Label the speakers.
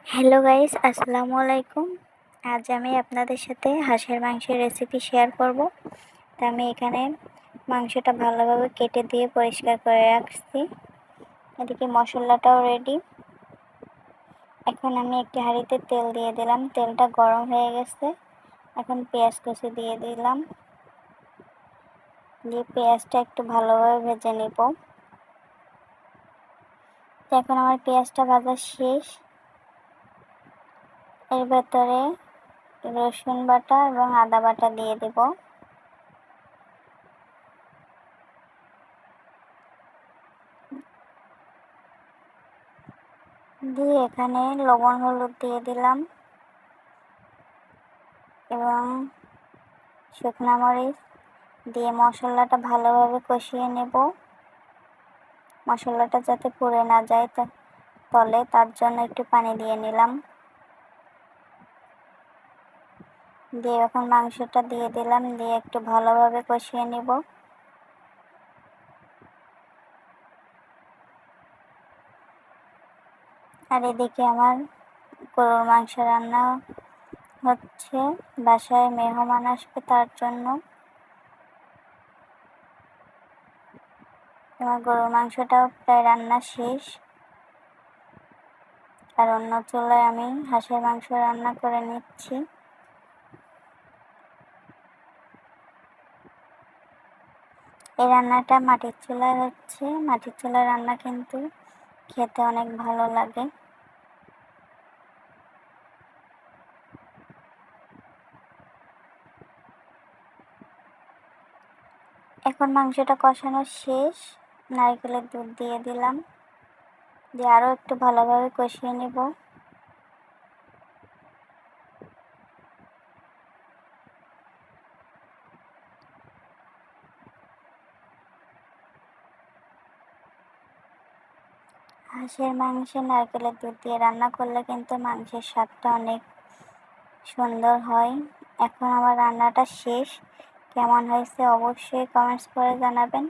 Speaker 1: Hello guys, আসসালামু আলাইকুম। আজ আমি আপনাদের সাথে হাঁসের মাংসের রেসিপি শেয়ার করব। তো আমি এখানে মাংসটা ভালোভাবে কেটে দিয়ে পরিষ্কার করে রাখছি। এদিকে মশলাটাও রেডি। এখন আমি একটি হাঁড়িতে তেল দিয়ে দিলাম। তেলটা গরম হয়ে গেছে। এখন পেঁয়াজ কুচি দিয়ে দিলাম। দিয়ে পেঁয়াজটা একটু ভালোভাবে ভেজে নিব। তো এখন আমার পেঁয়াজটা ভাজা শেষ। এর ভেতরে রসুন বাটা এবং আদা বাটা দিয়ে দেব। দিয়ে এখানে লবণ হলুদ দিয়ে দিলাম এবং শুকনো মরিচ দিয়ে মশলাটা ভালোভাবে কষিয়ে নেব। মশলাটা যাতে পুড়ে না যায় তলে, তার জন্য একটু পানি দিয়ে নিলাম। দিয়ে এখন মাংসটা দিয়ে দিলাম, দিয়ে একটু ভালোভাবে কষিয়ে নেব। আর এদিকে আমার গরুর মাংস রান্না হচ্ছে। বাসায় মেহমান আসবে, তার জন্য। আমার গরুর মাংসটাও প্রায় রান্না শেষ। আর অন্য চুলায় আমি হাঁসের মাংস রান্না করে নিচ্ছি। এই রান্নাটা মাটির চুলায় হচ্ছে। মাটির চুলার রান্না কিন্তু খেতে অনেক ভালো লাগে। এখন মাংসটা কষানো শেষ। নারকেলের দুধ দিয়ে দিলাম, দিয়ে আরও একটু ভালোভাবে কষিয়ে নেব। হাঁসের মাংসে নারকেলের দুধ দিয়ে রান্না করলে কিন্তু মাংসের স্বাদটা অনেক সুন্দর হয়। এখন আমার রান্নাটা শেষ। কেমন হয়েছে অবশ্যই কমেন্টস করে জানাবেন।